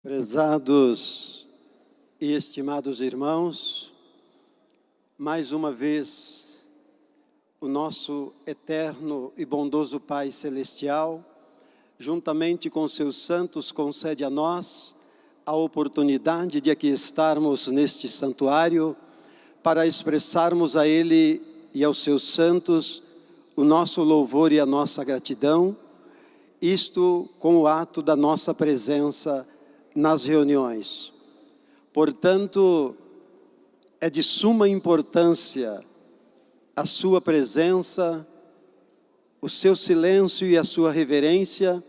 Prezados e estimados irmãos, mais uma vez, o nosso eterno e bondoso Pai Celestial, juntamente com seus santos, concede a nós a oportunidade de aqui estarmos neste santuário para expressarmos a Ele e aos seus santos o nosso louvor e a nossa gratidão, isto com o ato da nossa presença nas reuniões. Portanto, é de suma importância a sua presença, o seu silêncio e a sua reverência,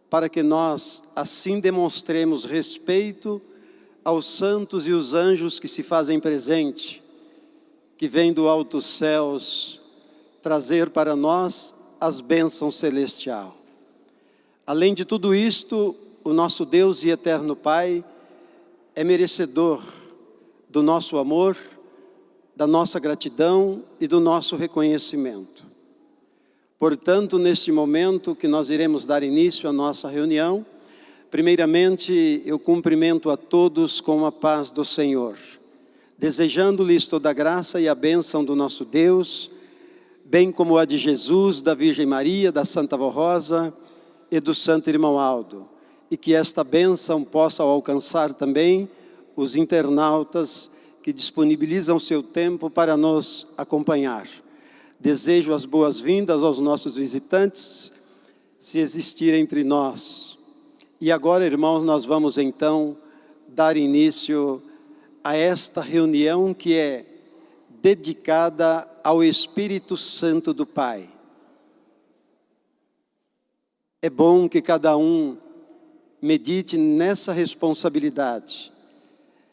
para que nós assim demonstremos respeito aos santos e os anjos que se fazem presente, que vêm do altos céus trazer para nós as bênçãos celestiais. Além de tudo isto, o nosso Deus e eterno Pai é merecedor do nosso amor, da nossa gratidão e do nosso reconhecimento. Portanto, neste momento que nós iremos dar início à nossa reunião, primeiramente eu cumprimento a todos com a paz do Senhor, desejando-lhes toda a graça e a bênção do nosso Deus, bem como a de Jesus, da Virgem Maria, da Santa Vó Rosa e do Santo Irmão Aldo, e que esta bênção possa alcançar também os internautas que disponibilizam seu tempo para nos acompanhar. Desejo as boas-vindas aos nossos visitantes, se existir entre nós. E agora, irmãos, nós vamos então dar início a esta reunião que é dedicada ao Espírito Santo do Pai. É bom que cada um medite nessa responsabilidade.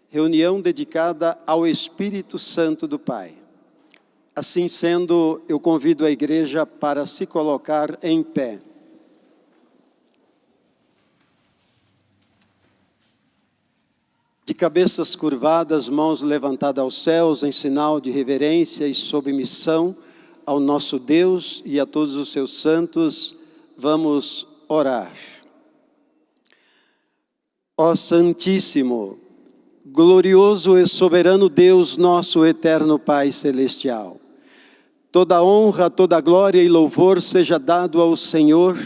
Reunião dedicada ao Espírito Santo do Pai. Assim sendo, eu convido a igreja para se colocar em pé. De cabeças curvadas, mãos levantadas aos céus, em sinal de reverência e submissão ao nosso Deus e a todos os seus santos, vamos orar. Ó Santíssimo, glorioso e soberano Deus, nosso eterno Pai Celestial, toda honra, toda glória e louvor seja dado ao Senhor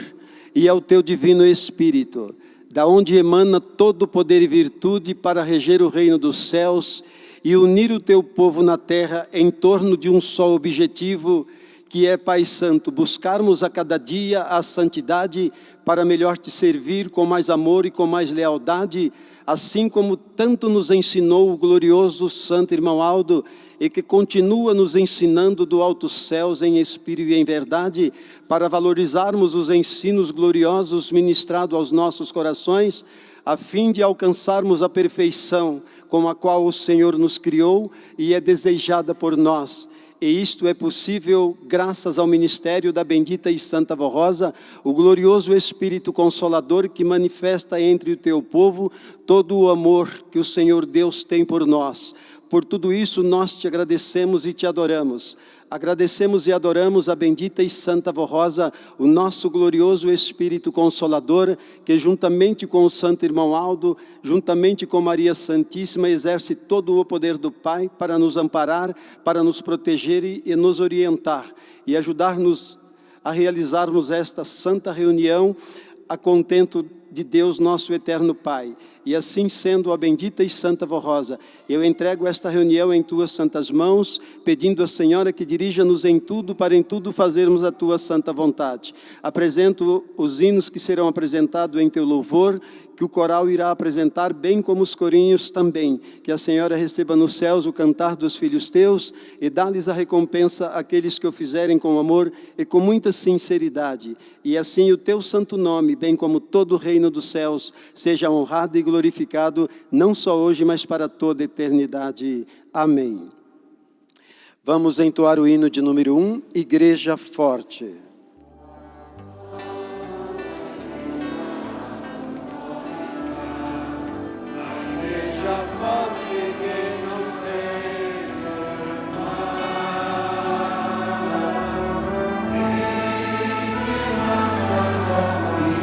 e ao Teu Divino Espírito, da onde emana todo poder e virtude para reger o reino dos céus e unir o Teu povo na terra em torno de um só objetivo, que é, Pai Santo, buscarmos a cada dia a santidade para melhor Te servir com mais amor e com mais lealdade, assim como tanto nos ensinou o glorioso Santo Irmão Aldo, e que continua nos ensinando do altos céus em espírito e em verdade, para valorizarmos os ensinos gloriosos ministrados aos nossos corações, a fim de alcançarmos a perfeição com a qual o Senhor nos criou e é desejada por nós. E isto é possível graças ao ministério da bendita e Santa Vó Rosa, o glorioso Espírito Consolador que manifesta entre o Teu povo todo o amor que o Senhor Deus tem por nós. Por tudo isso nós Te agradecemos e Te adoramos. Agradecemos e adoramos a bendita e Santa Vó Rosa, o nosso glorioso Espírito Consolador, que juntamente com o Santo Irmão Aldo, juntamente com Maria Santíssima, exerce todo o poder do Pai para nos amparar, para nos proteger e nos orientar, e ajudar-nos a realizarmos esta santa reunião a contento de Deus, nosso eterno Pai. E assim sendo, a bendita e Santa Vó Rosa, eu entrego esta reunião em Tuas santas mãos, pedindo à Senhora que dirija-nos em tudo, para em tudo fazermos a Tua santa vontade. Apresento os hinos que serão apresentados em Teu louvor, que o coral irá apresentar, bem como os corinhos também. Que a Senhora receba nos céus o cantar dos filhos Teus e dá-lhes a recompensa àqueles que o fizerem com amor e com muita sinceridade. E assim o Teu santo nome, bem como todo o reino dos céus, seja honrado e glorificado, não só hoje, mas para toda a eternidade. Amém. Vamos entoar o hino de número 1, Igreja Forte.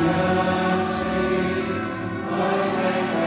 Confiante, nós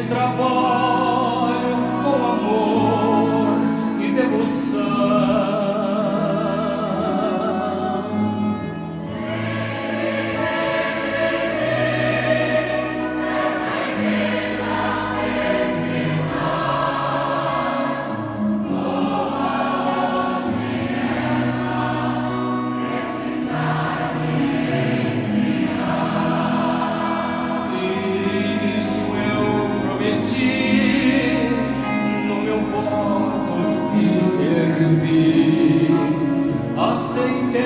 trabalho com amor e devoção. Aceitei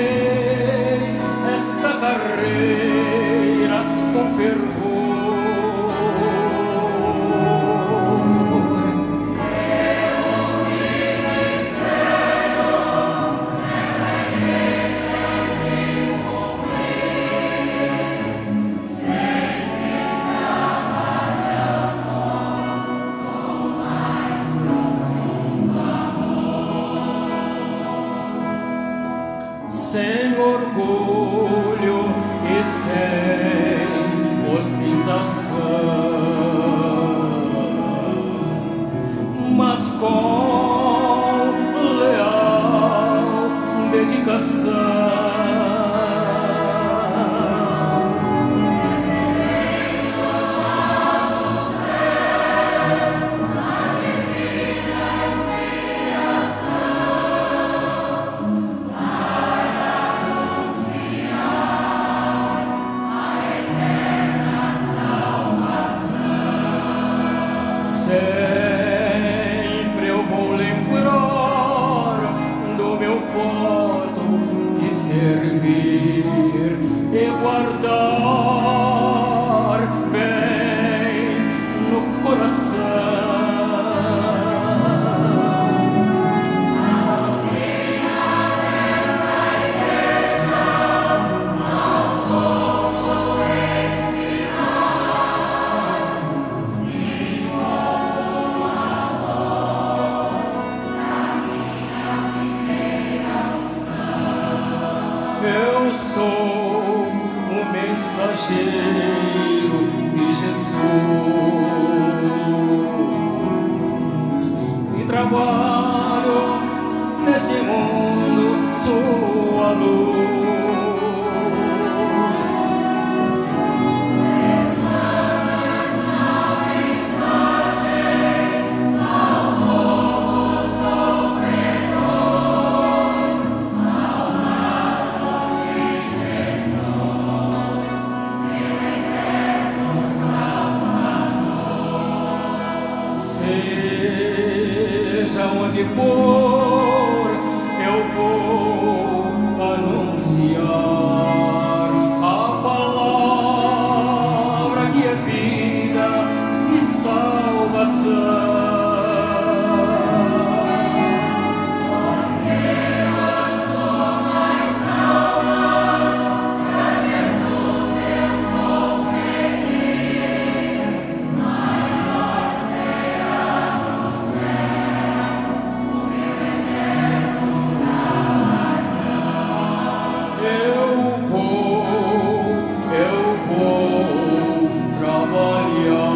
esta carreira com fervor. Eu me espero nessa igreja de cumprir, sempre trabalhando com mais profundo amor. Sem orgulho e sem ostentação, mas com leal dedicação. Sempre eu vou lembrar do meu voto de servir e guardar bem no coração. Eu sou o mensageiro de Jesus e trabalho nesse mundo, sou a luz. Seja onde for, eu vou anunciar a palavra que é vida e salvação. Eu vou trabalhar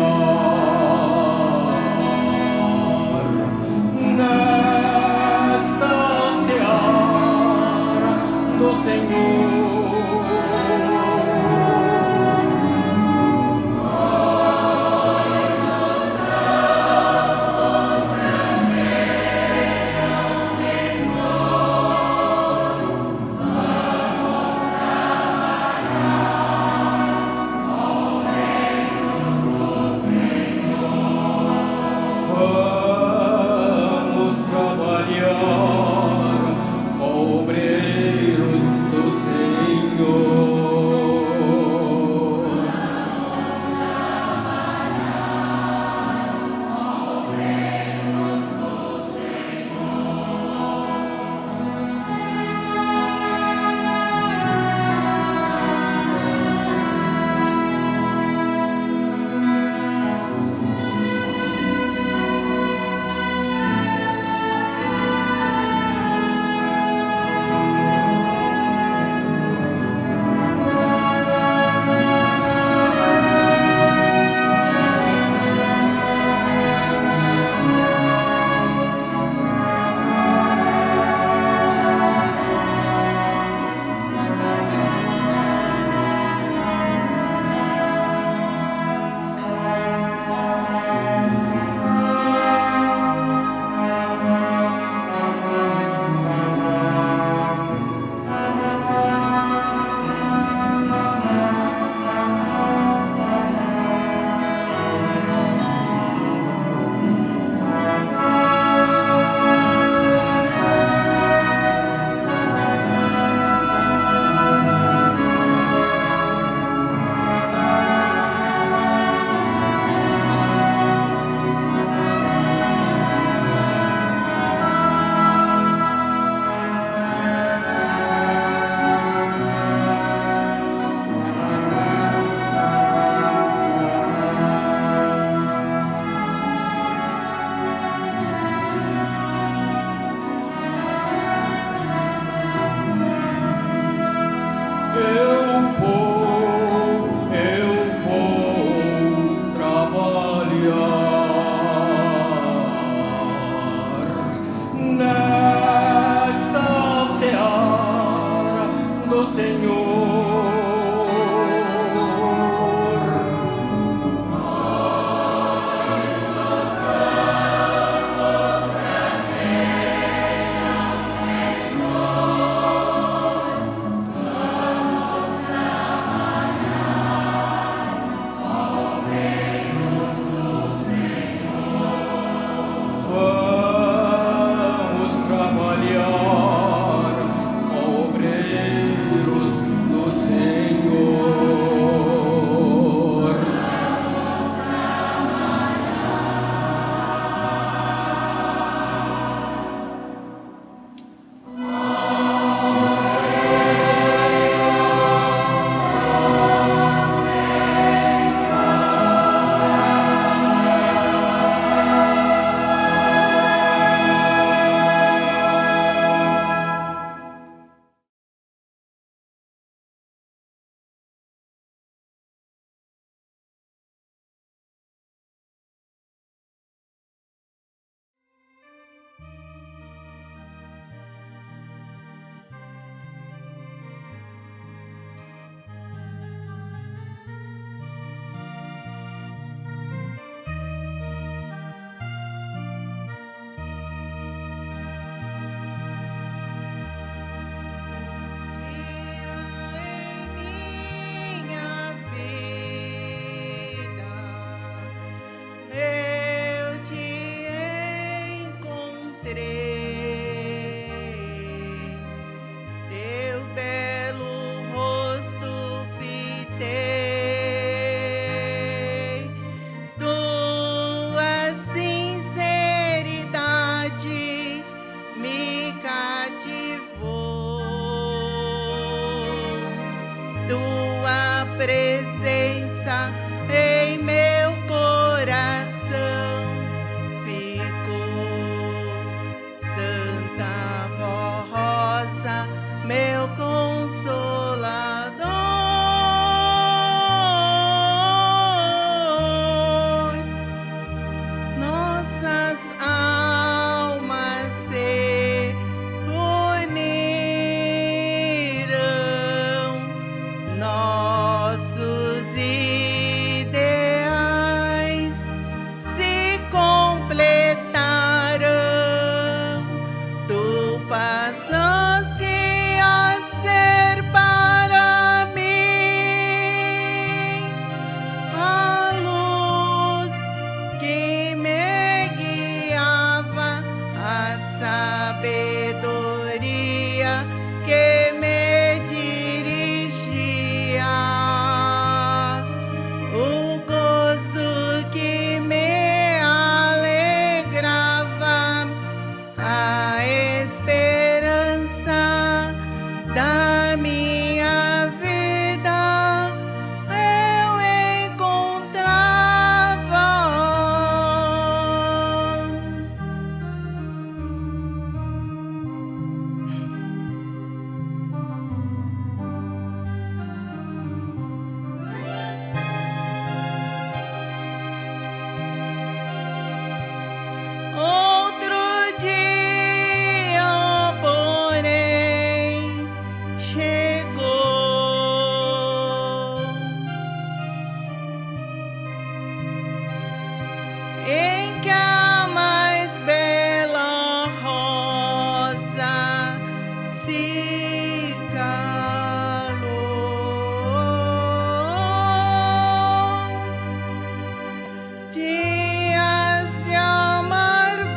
dias de amargura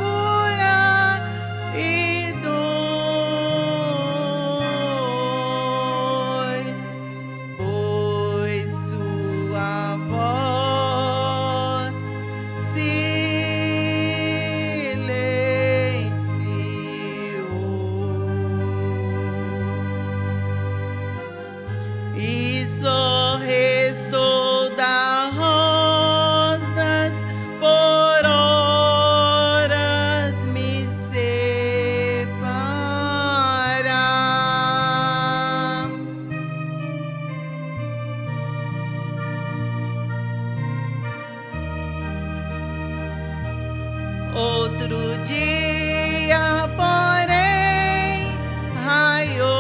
e dor, pois sua voz silenciou e só restou dar rosas por horas me separar. Outro dia, porém, raiou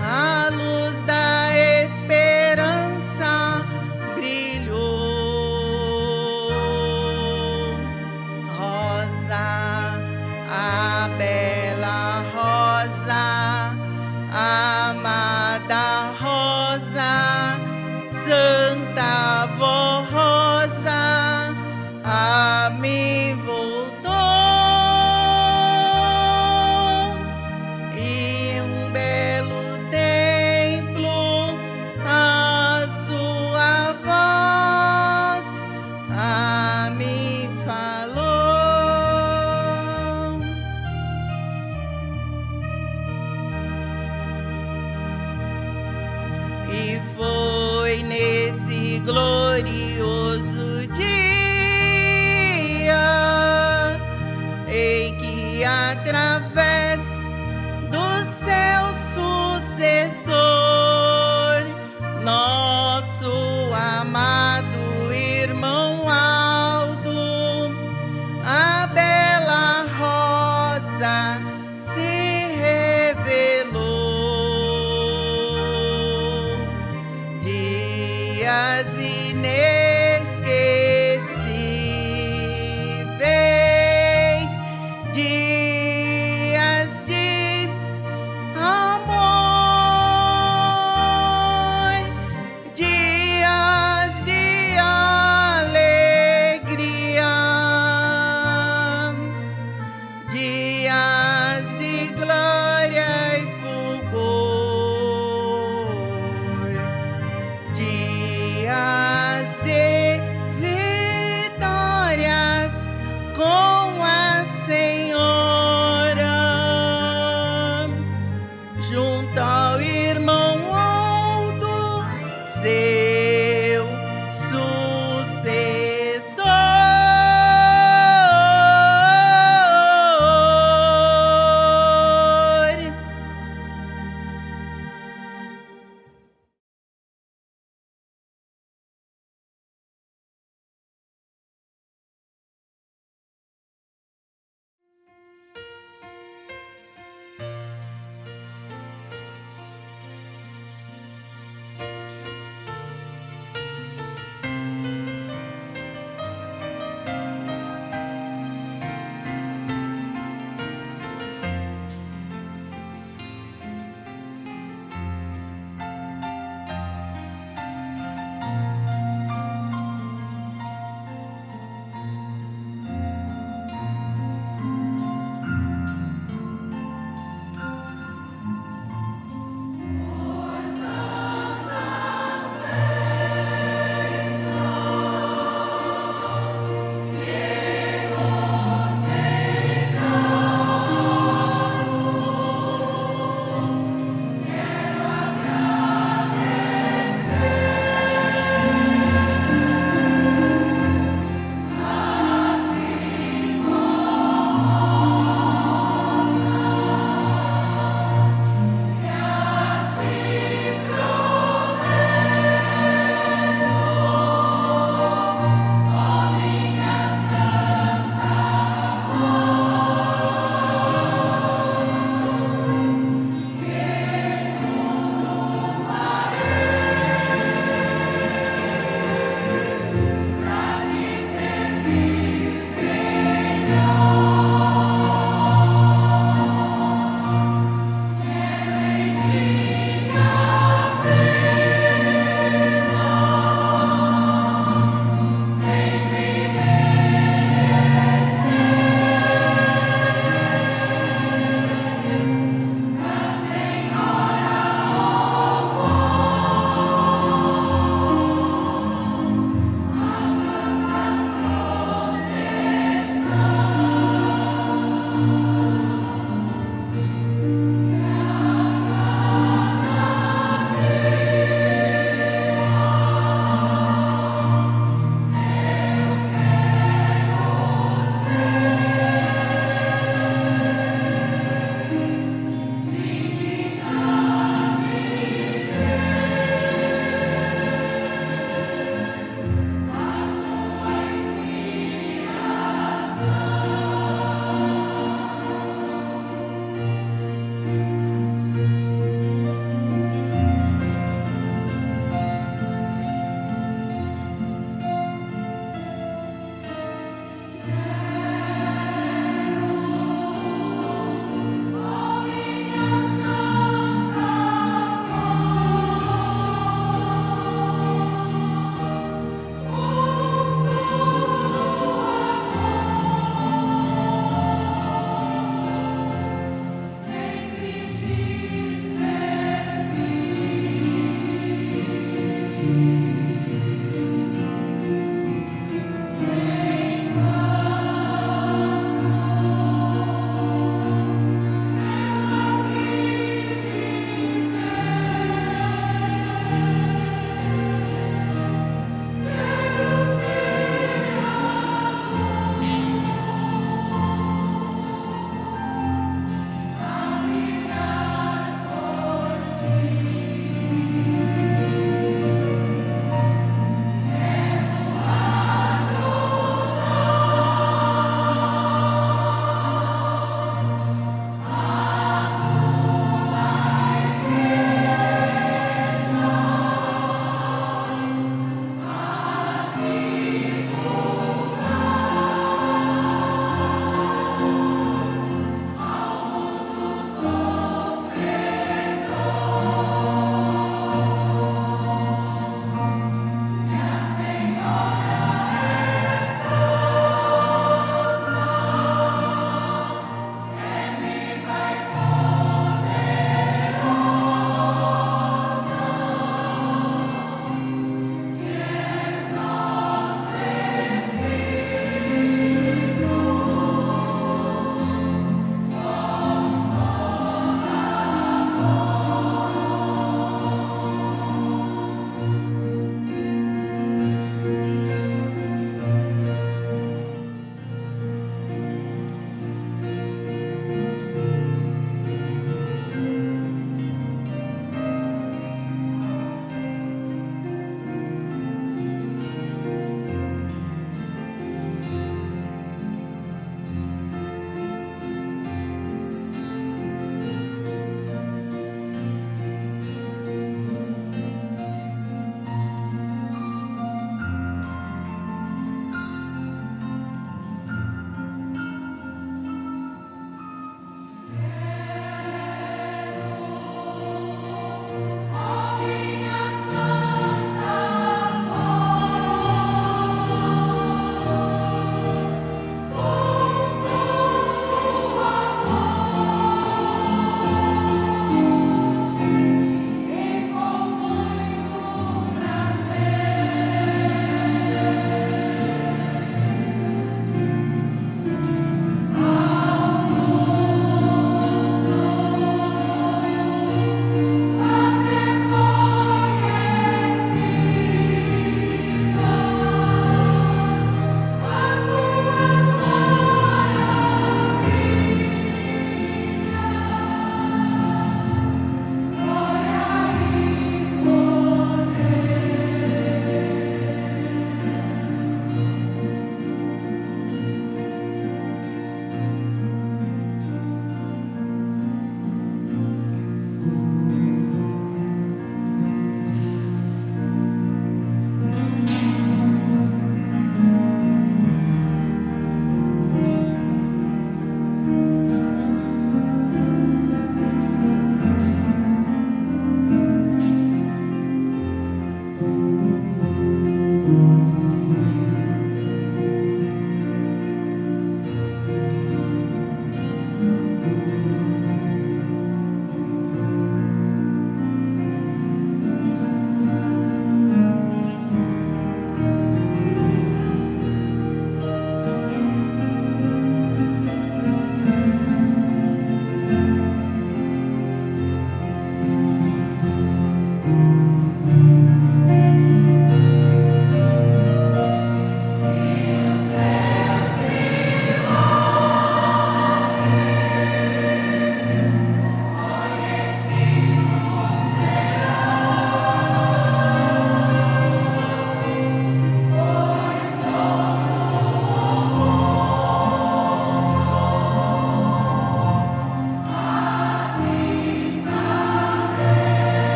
a luz da esperança brilhou. Rosa, a bela rosa, amada rosa, Santa Vó Rosa, a mim voltou e um belo templo a sua voz a mim falou. E foi nesse glorioso dia em que através do seu sucessor, nosso amado irmão Aldo, a bela rosa se revelou. Dias inesquecíveis, dias de amor, dias de alegria, dias de glória e fulgor, dias de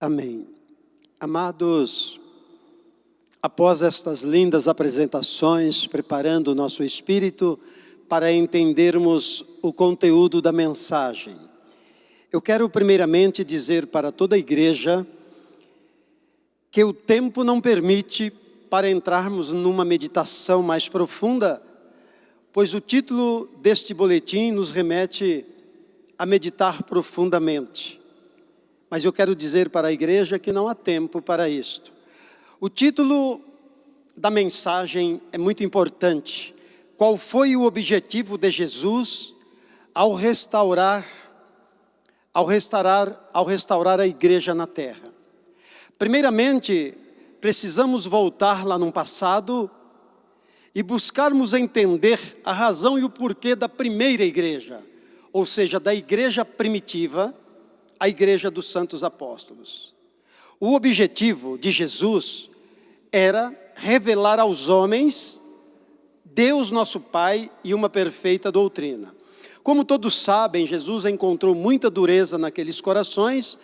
Amém. Amados, após estas lindas apresentações, preparando o nosso espírito para entendermos o conteúdo da mensagem, eu quero primeiramente dizer para toda a igreja que o tempo não permite para entrarmos numa meditação mais profunda, pois o título deste boletim nos remete a meditar profundamente. Mas eu quero dizer para a igreja que não há tempo para isto. O título da mensagem é muito importante. Qual foi o objetivo de Jesus ao restaurar a igreja na terra? Primeiramente, precisamos voltar lá no passado e buscarmos entender a razão e o porquê da primeira igreja, ou seja, da igreja primitiva, a igreja dos santos apóstolos. O objetivo de Jesus era revelar aos homens Deus nosso Pai e uma perfeita doutrina. Como todos sabem, Jesus encontrou muita dureza naqueles corações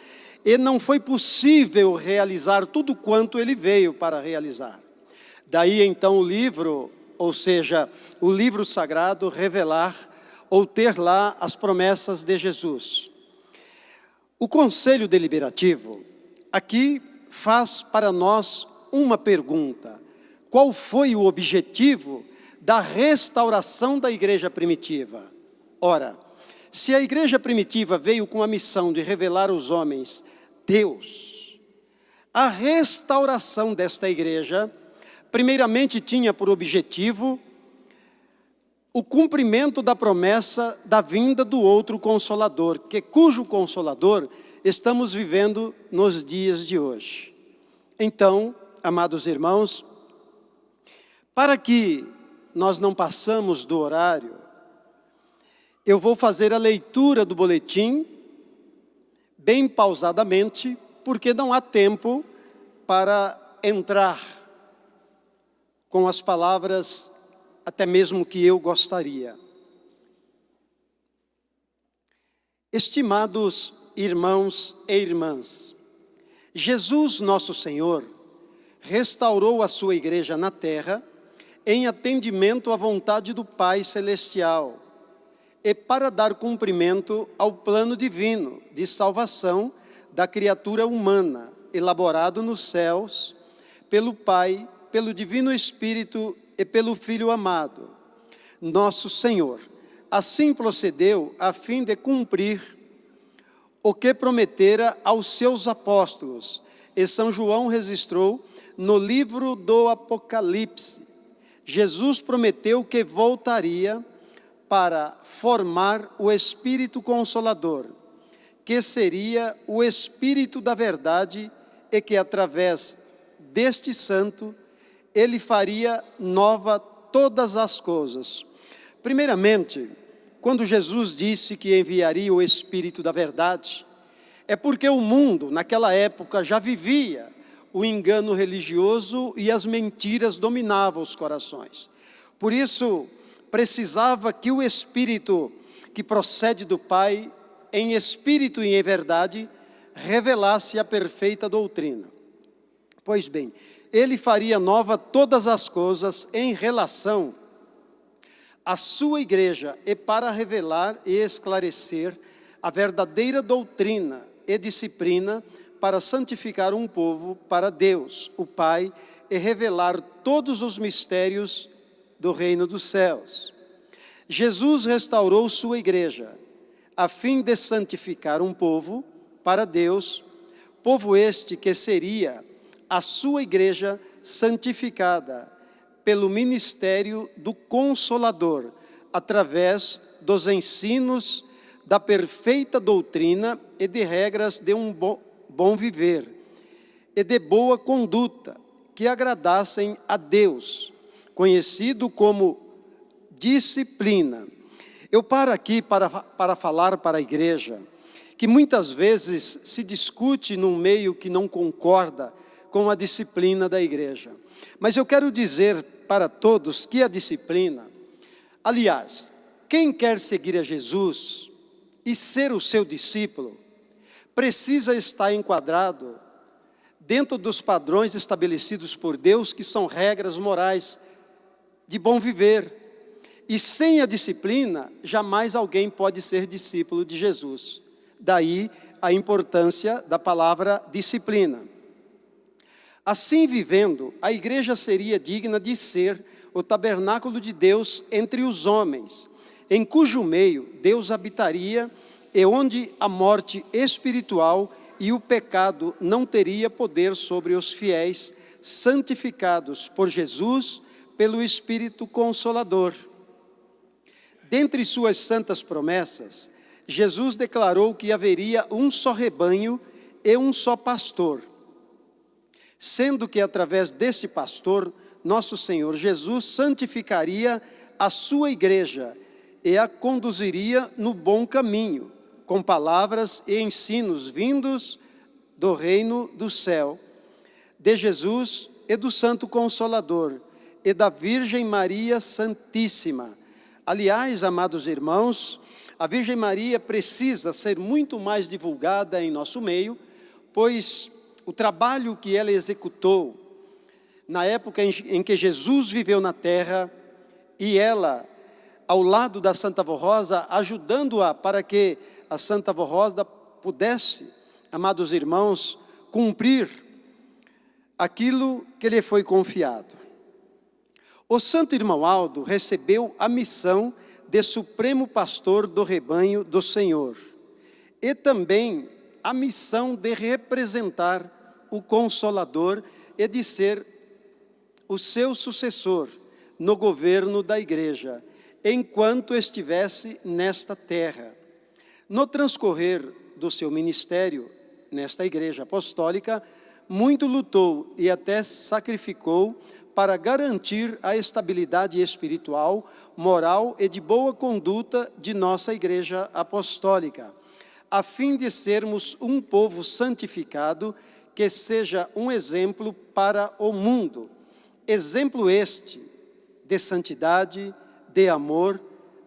e não foi possível realizar tudo quanto ele veio para realizar. Daí então o livro, ou seja, o livro sagrado, revelar ou ter lá as promessas de Jesus. O Conselho Deliberativo aqui faz para nós uma pergunta: qual foi o objetivo da restauração da igreja primitiva? Ora, se a igreja primitiva veio com a missão de revelar aos homens Deus, a restauração desta igreja, primeiramente tinha por objetivo o cumprimento da promessa da vinda do outro Consolador, cujo Consolador estamos vivendo nos dias de hoje. Então, amados irmãos, para que nós não passamos do horário, eu vou fazer a leitura do boletim bem pausadamente, porque não há tempo para entrar com as palavras até mesmo que eu gostaria. Estimados irmãos e irmãs, Jesus nosso Senhor restaurou a sua igreja na terra em atendimento à vontade do Pai Celestial e para dar cumprimento ao plano divino de salvação da criatura humana, elaborado nos céus pelo Pai, pelo Divino Espírito e pelo Filho amado, nosso Senhor. Assim procedeu a fim de cumprir o que prometera aos seus apóstolos, e São João registrou no livro do Apocalipse. Jesus prometeu que voltaria para formar o Espírito Consolador, que seria o Espírito da verdade, e que através deste santo ele faria nova todas as coisas. Primeiramente, quando Jesus disse que enviaria o Espírito da verdade, é porque o mundo naquela época já vivia o engano religioso e as mentiras dominavam os corações. Por isso, precisava que o Espírito que procede do Pai, em espírito e em verdade, revelasse a perfeita doutrina. Pois bem, ele faria nova todas as coisas em relação à sua igreja e para revelar e esclarecer a verdadeira doutrina e disciplina para santificar um povo para Deus, o Pai, e revelar todos os mistérios do reino dos céus. Jesus restaurou sua igreja a fim de santificar um povo para Deus, povo este que seria a sua igreja santificada pelo ministério do Consolador, através dos ensinos da perfeita doutrina e de regras de um bom viver e de boa conduta, que agradassem a Deus, conhecido como disciplina. Eu paro aqui para falar para a igreja que muitas vezes se discute num meio que não concorda com a disciplina da igreja. Mas eu quero dizer para todos que a disciplina, aliás, quem quer seguir a Jesus e ser o seu discípulo, precisa estar enquadrado dentro dos padrões estabelecidos por Deus, que são regras morais de bom viver. E sem a disciplina, jamais alguém pode ser discípulo de Jesus. Daí a importância da palavra disciplina. Assim vivendo, a igreja seria digna de ser o tabernáculo de Deus entre os homens, em cujo meio Deus habitaria e onde a morte espiritual e o pecado não teria poder sobre os fiéis, santificados por Jesus, pelo Espírito Consolador. Dentre suas santas promessas, Jesus declarou que haveria um só rebanho e um só pastor, sendo que através desse pastor, nosso Senhor Jesus santificaria a sua igreja e a conduziria no bom caminho, com palavras e ensinos vindos do reino do céu, de Jesus e do Santo Consolador, e da Virgem Maria Santíssima. Aliás, amados irmãos, a Virgem Maria precisa ser muito mais divulgada em nosso meio, pois o trabalho que ela executou na época em que Jesus viveu na terra, e ela, ao lado da Santa Vó Rosa, ajudando-a para que a Santa Vó Rosa pudesse, amados irmãos, cumprir aquilo que lhe foi confiado. O Santo Irmão Aldo recebeu a missão de supremo pastor do rebanho do Senhor, e também a missão de representar o Consolador e de ser o seu sucessor no governo da igreja, enquanto estivesse nesta terra. No transcorrer do seu ministério nesta igreja apostólica, muito lutou e até sacrificou para garantir a estabilidade espiritual, moral e de boa conduta de nossa igreja apostólica, a fim de sermos um povo santificado que seja um exemplo para o mundo. Exemplo este de santidade, de amor,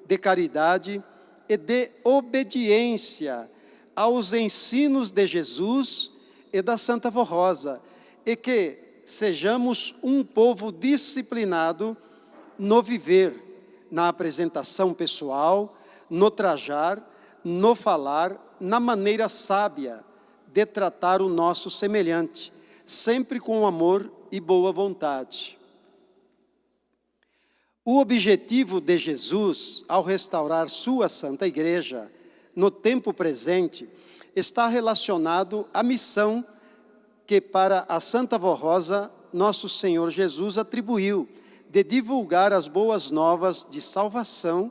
de caridade e de obediência aos ensinos de Jesus e da Santa Vó Rosa, e que sejamos um povo disciplinado no viver, na apresentação pessoal, no trajar, no falar, na maneira sábia de tratar o nosso semelhante, sempre com amor e boa vontade. O objetivo de Jesus, ao restaurar sua Santa Igreja, no tempo presente, está relacionado à missão que para a Santa Vó Rosa, nosso Senhor Jesus atribuiu, de divulgar as boas novas de salvação,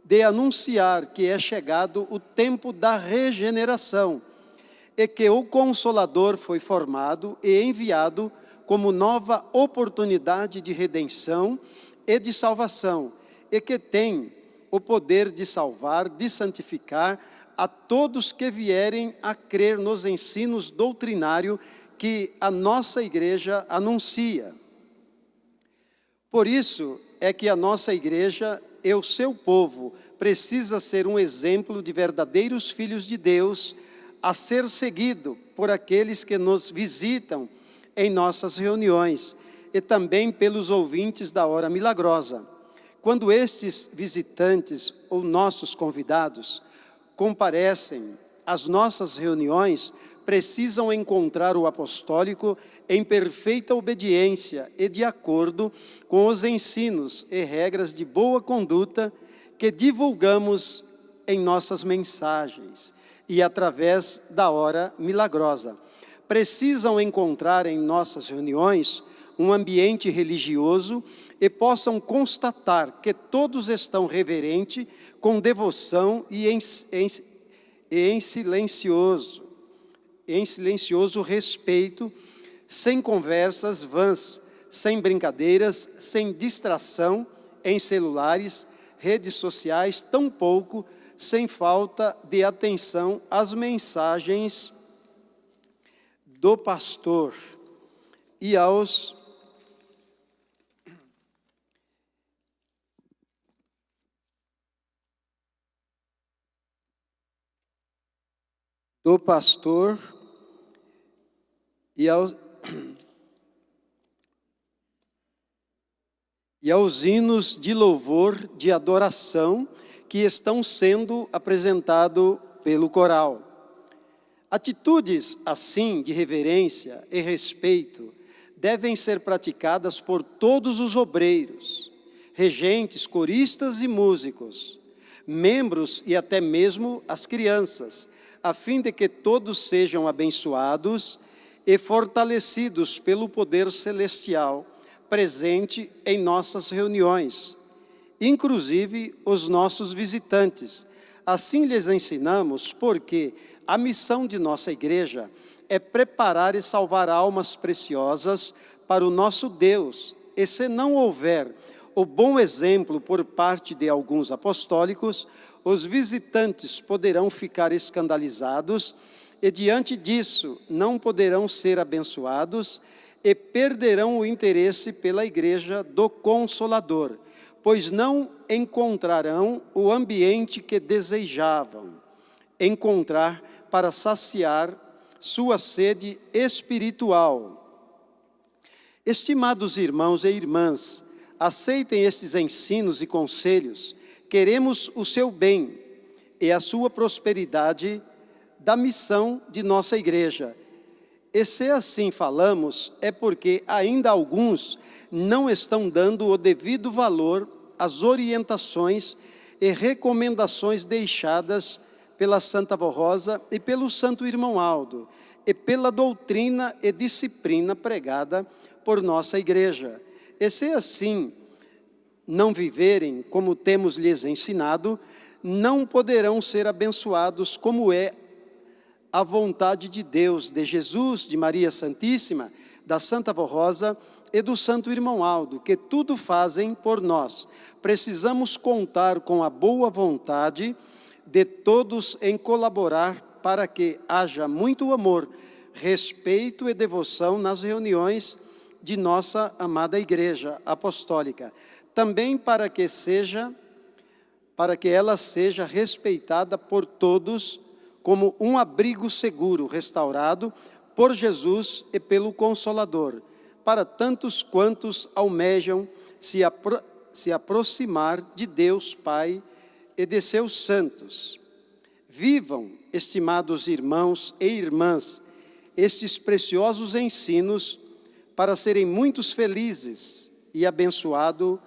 de anunciar que é chegado o tempo da regeneração, e que o Consolador foi formado e enviado como nova oportunidade de redenção e de salvação, e que tem o poder de salvar, de santificar a todos que vierem a crer nos ensinos doutrinários que a nossa igreja anuncia. Por isso é que a nossa igreja e o seu povo precisa ser um exemplo de verdadeiros filhos de Deus, a ser seguido por aqueles que nos visitam em nossas reuniões e também pelos ouvintes da Hora Milagrosa. Quando estes visitantes ou nossos convidados comparecem às nossas reuniões, precisam encontrar o apostólico em perfeita obediência e de acordo com os ensinos e regras de boa conduta que divulgamos em nossas mensagens e através da Hora Milagrosa. Precisam encontrar em nossas reuniões um ambiente religioso e possam constatar que todos estão reverentes, com devoção e em silencioso respeito, sem conversas vãs, sem brincadeiras, sem distração em celulares, redes sociais, tampouco sem falta de atenção às mensagens do pastor e aos e aos hinos de louvor, de adoração, que estão sendo apresentados pelo coral. Atitudes assim de reverência e respeito devem ser praticadas por todos os obreiros, regentes, coristas e músicos, membros e até mesmo as crianças, a fim de que todos sejam abençoados e fortalecidos pelo poder celestial presente em nossas reuniões, inclusive os nossos visitantes. Assim lhes ensinamos, porque a missão de nossa igreja é preparar e salvar almas preciosas para o nosso Deus. E se não houver o bom exemplo por parte de alguns apostólicos, os visitantes poderão ficar escandalizados e, diante disso, não poderão ser abençoados e perderão o interesse pela igreja do Consolador, pois não encontrarão o ambiente que desejavam encontrar para saciar sua sede espiritual. Estimados irmãos e irmãs, aceitem estes ensinos e conselhos. Queremos o seu bem e a sua prosperidade da missão de nossa igreja. E se assim falamos, é porque ainda alguns não estão dando o devido valor às orientações e recomendações deixadas pela Santa Avó Rosa e pelo Santo Irmão Aldo, e pela doutrina e disciplina pregada por nossa igreja. E se assim não viverem como temos lhes ensinado, não poderão ser abençoados como é a vontade de Deus, de Jesus, de Maria Santíssima, da Santa Avó Rosa e do Santo Irmão Aldo, que tudo fazem por nós. Precisamos contar com a boa vontade de todos em colaborar para que haja muito amor, respeito e devoção nas reuniões de nossa amada Igreja Apostólica. Também para que ela seja respeitada por todos como um abrigo seguro, restaurado por Jesus e pelo Consolador, para tantos quantos almejam se aproximar de Deus Pai e de seus santos. Vivam, estimados irmãos e irmãs, estes preciosos ensinos para serem muitos felizes e abençoados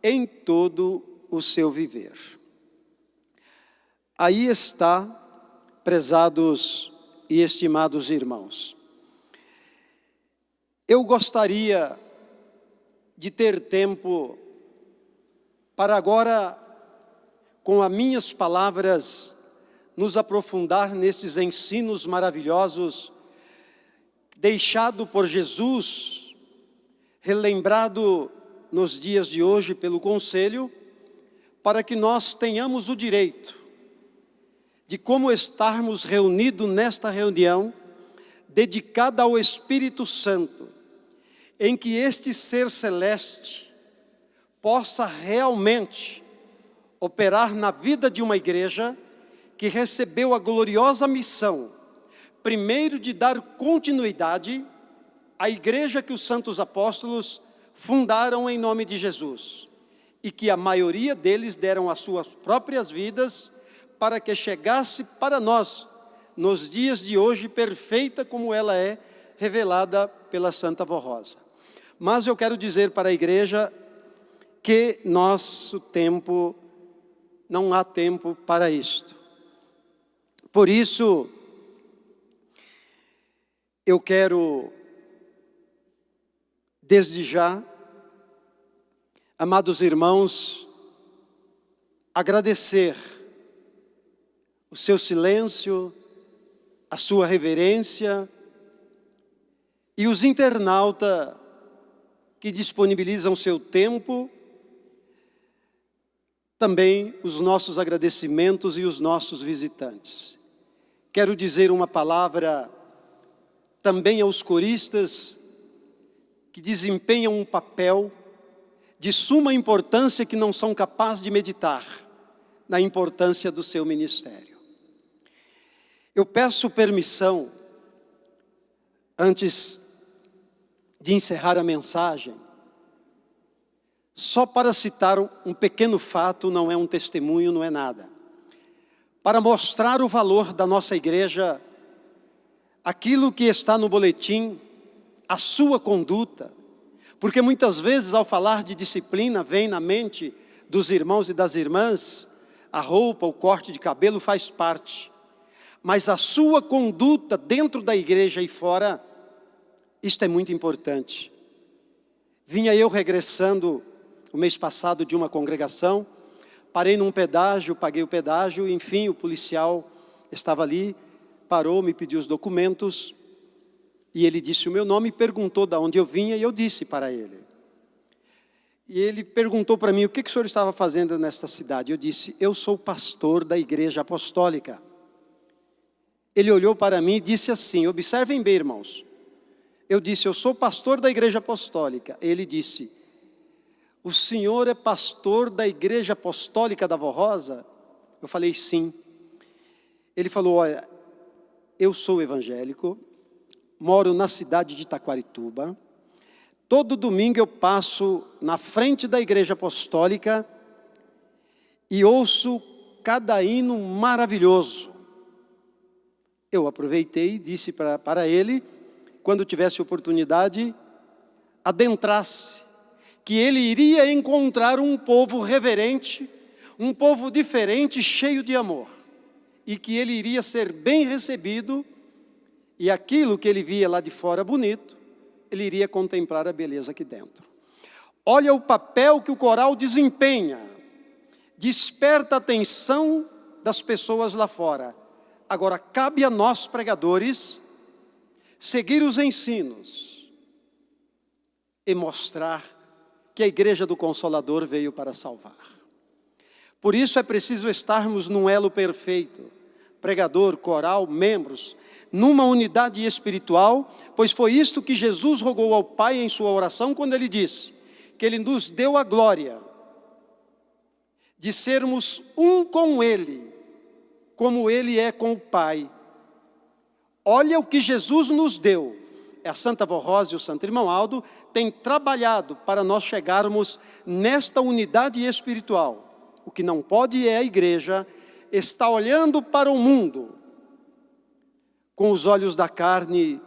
em todo o seu viver. Aí está, prezados e estimados irmãos. Eu gostaria de ter tempo para agora, com as minhas palavras, nos aprofundar nestes ensinos maravilhosos deixado por Jesus, relembrado nos dias de hoje pelo Conselho, para que nós tenhamos o direito de como estarmos reunidos nesta reunião dedicada ao Espírito Santo, em que este ser celeste possa realmente operar na vida de uma igreja que recebeu a gloriosa missão, primeiro de dar continuidade à igreja que os santos apóstolos fundaram em nome de Jesus, e que a maioria deles deram as suas próprias vidas para que chegasse para nós, nos dias de hoje, perfeita como ela é revelada pela Santa Avó Rosa. Mas eu quero dizer para a igreja que nosso tempo, não há tempo para isto. Por isso, eu quero, desde já, amados irmãos, agradecer o seu silêncio, a sua reverência, e os internautas que disponibilizam seu tempo, também os nossos agradecimentos e os nossos visitantes. Quero dizer uma palavra também aos coristas que desempenham um papel de suma importância, que não são capazes de meditar na importância do seu ministério. Eu peço permissão Antes de encerrar a mensagem, só para citar um pequeno fato, não é um testemunho, não é nada. Para mostrar o valor da nossa igreja, aquilo que está no boletim, a sua conduta, porque muitas vezes ao falar de disciplina, vem na mente dos irmãos e das irmãs, a roupa, o corte de cabelo faz parte. Mas a sua conduta dentro da igreja e fora, isto é muito importante. Vinha eu regressando o mês passado de uma congregação, parei num pedágio, paguei o pedágio, enfim, o policial estava ali, parou, me pediu os documentos, e ele disse o meu nome, perguntou de onde eu vinha, e eu disse para ele. E ele perguntou para mim, o que o senhor estava fazendo nesta cidade? Eu disse, eu sou pastor da igreja apostólica. Ele olhou para mim e disse assim, observem bem, irmãos. Eu disse, eu sou pastor da igreja apostólica. Ele disse, o senhor é pastor da igreja apostólica da Avó Rosa? Eu falei, sim. Ele falou, olha, eu sou evangélico, moro na cidade de Taquarituba. Todo domingo eu passo na frente da igreja apostólica e ouço cada hino maravilhoso. Eu aproveitei e disse para ele, quando tivesse oportunidade, adentrasse, que ele iria encontrar um povo reverente, um povo diferente, cheio de amor, e que ele iria ser bem recebido, e aquilo que ele via lá de fora bonito, ele iria contemplar a beleza aqui dentro. Olha o papel que o coral desempenha, desperta a atenção das pessoas lá fora. Agora, cabe a nós pregadores, seguir os ensinos e mostrar que a igreja do Consolador veio para salvar. Por isso é preciso estarmos num elo perfeito, pregador, coral, membros, numa unidade espiritual, pois foi isto que Jesus rogou ao Pai em sua oração, quando ele disse que ele nos deu a glória de sermos um com ele, como ele é com o Pai. Olha o que Jesus nos deu. A Santa Avó Rosa e o Santo Irmão Aldo têm trabalhado para nós chegarmos nesta unidade espiritual. O que não pode é a igreja estar olhando para o mundo com os olhos da carne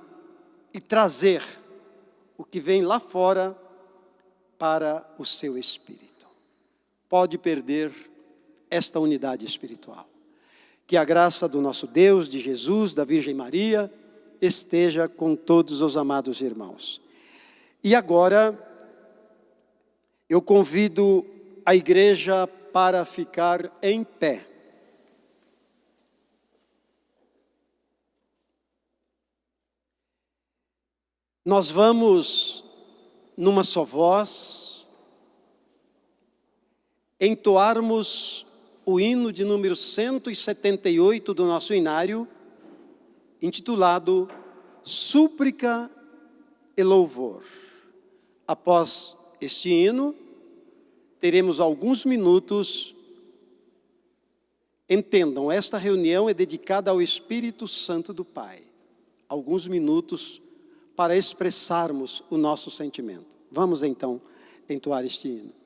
e trazer o que vem lá fora para o seu espírito. Pode perder esta unidade espiritual. Que a graça do nosso Deus, de Jesus, da Virgem Maria, esteja com todos os amados irmãos. E agora, eu convido a igreja para ficar em pé. Nós vamos, numa só voz, entoarmos o hino de número 178 do nosso inário, intitulado Súplica e Louvor. Após este hino, teremos alguns minutos. Entendam, esta reunião é dedicada ao Espírito Santo do Pai. Alguns minutos para expressarmos o nosso sentimento. Vamos então entoar este hino.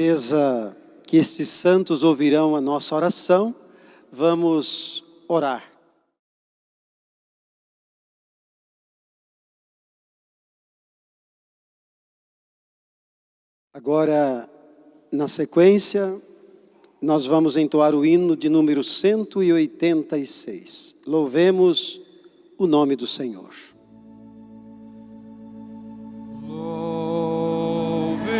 certeza que estes santos ouvirão a nossa oração, vamos orar. Agora, na sequência, nós vamos entoar o hino de número 186. Louvemos o nome do Senhor. Louvemos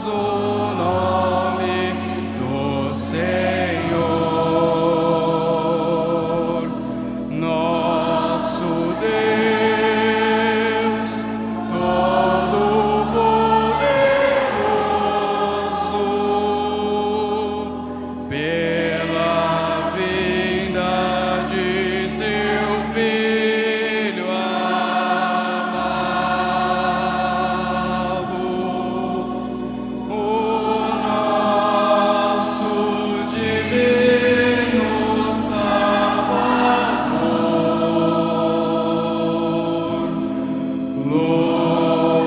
o nome do Senhor, nosso Deus, Todo-Poderoso, pela vinda de seu Filho amado, o nosso divino Salvador. Louvemos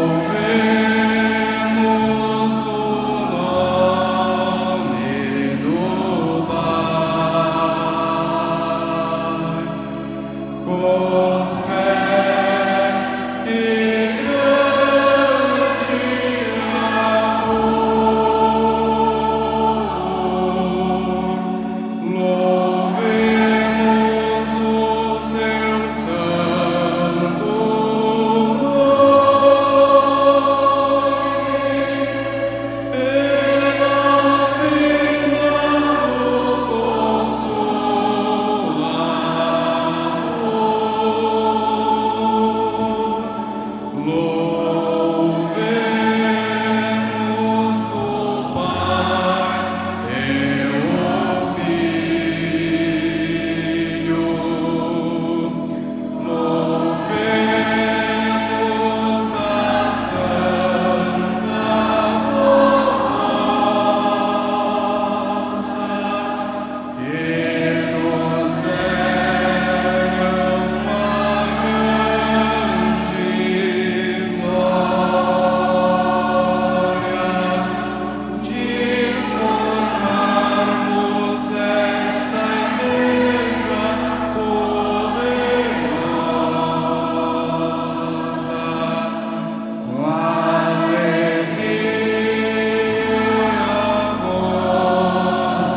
o nome do Pai, com fé e grande amor. Louvemos o seu santo nome, pela vinda do Consolador. Louvemos o Pai e o Filho. Louvemos a Santa Rosa, que nos deram uma grande glória de formarmos esta igreja poderosa, com alegria,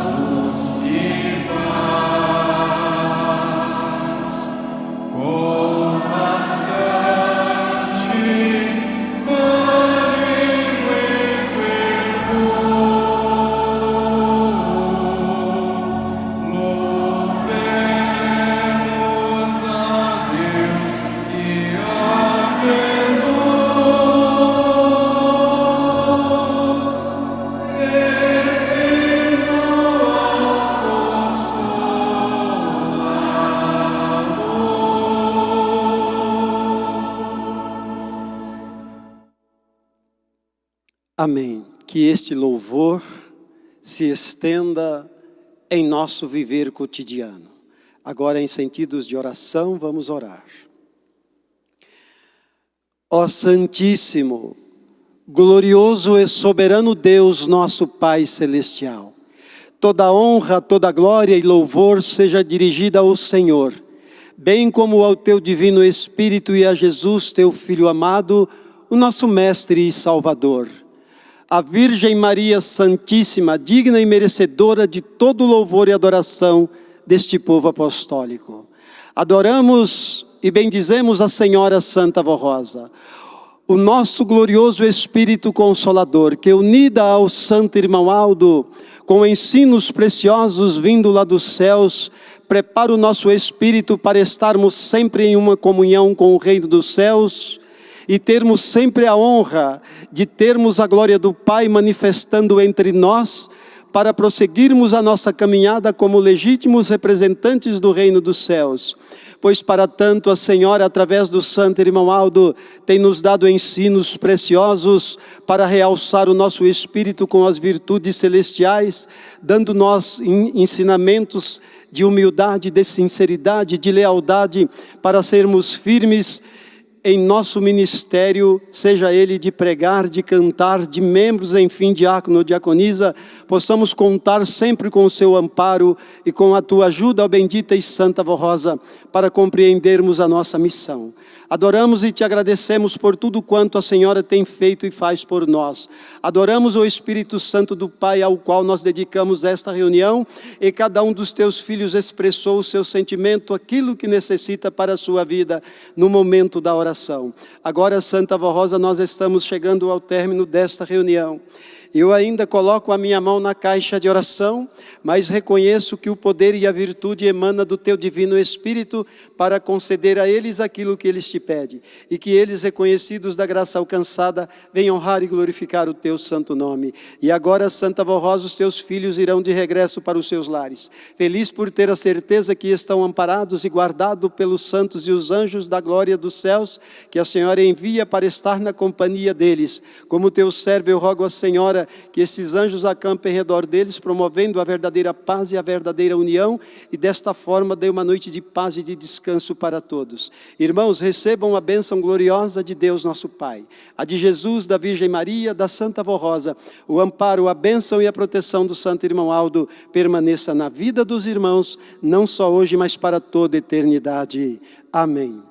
gozo e paz, com bastante ânimo e fervor. Louvemos a Deus e a Jesus, servindo ao Consolador. Amém. Que este louvor se estenda em nosso viver cotidiano. Agora, em sentidos de oração, vamos orar. Ó Santíssimo, glorioso e soberano Deus, nosso Pai Celestial, toda honra, toda glória e louvor seja dirigida ao Senhor, bem como ao Teu Divino Espírito e a Jesus, Teu Filho amado, o nosso Mestre e Salvador. A Virgem Maria Santíssima, digna e merecedora de todo louvor e adoração deste povo apostólico. Adoramos e bendizemos a Senhora Santa Vó Rosa, o nosso glorioso Espírito Consolador, que unida ao Santo Irmão Aldo, com ensinos preciosos vindo lá dos céus, prepara o nosso espírito para estarmos sempre em uma comunhão com o Reino dos Céus, e termos sempre a honra de termos a glória do Pai manifestando entre nós, para prosseguirmos a nossa caminhada como legítimos representantes do Reino dos Céus. Pois para tanto a Senhora, através do Santo Irmão Aldo, tem nos dado ensinos preciosos para realçar o nosso espírito com as virtudes celestiais, dando-nos ensinamentos de humildade, de sinceridade, de lealdade, para sermos firmes em nosso ministério, seja ele de pregar, de cantar, de membros, enfim, diácono, diaconisa, possamos contar sempre com o seu amparo e com a tua ajuda, ó bendita e santa Vó Rosa, para compreendermos a nossa missão. Adoramos e te agradecemos por tudo quanto a Senhora tem feito e faz por nós. Adoramos o Espírito Santo do Pai, ao qual nós dedicamos esta reunião, e cada um dos teus filhos expressou o seu sentimento, aquilo que necessita para a sua vida, no momento da oração. Agora, Santa Vó Rosa, nós estamos chegando ao término desta reunião. Eu ainda coloco a minha mão na caixa de oração, mas reconheço que o poder e a virtude emana do teu divino Espírito para conceder a eles aquilo que eles te pedem. E que eles, reconhecidos da graça alcançada, venham honrar e glorificar o teu santo nome. E agora, Santa Vó Rosa, os teus filhos irão de regresso para os seus lares. Feliz por ter a certeza que estão amparados e guardados pelos santos e os anjos da glória dos céus, que a Senhora envia para estar na companhia deles. Como teu servo, eu rogo a Senhora que esses anjos acampem em redor deles, promovendo a verdadeira paz e a verdadeira união, e desta forma dê uma noite de paz e de descanso para todos. Irmãos, recebam a bênção gloriosa de Deus nosso Pai, a de Jesus, da Virgem Maria, da Santa Vó Rosa, o amparo, a bênção e a proteção do Santo Irmão Aldo permaneça na vida dos irmãos, não só hoje, mas para toda a eternidade. Amém.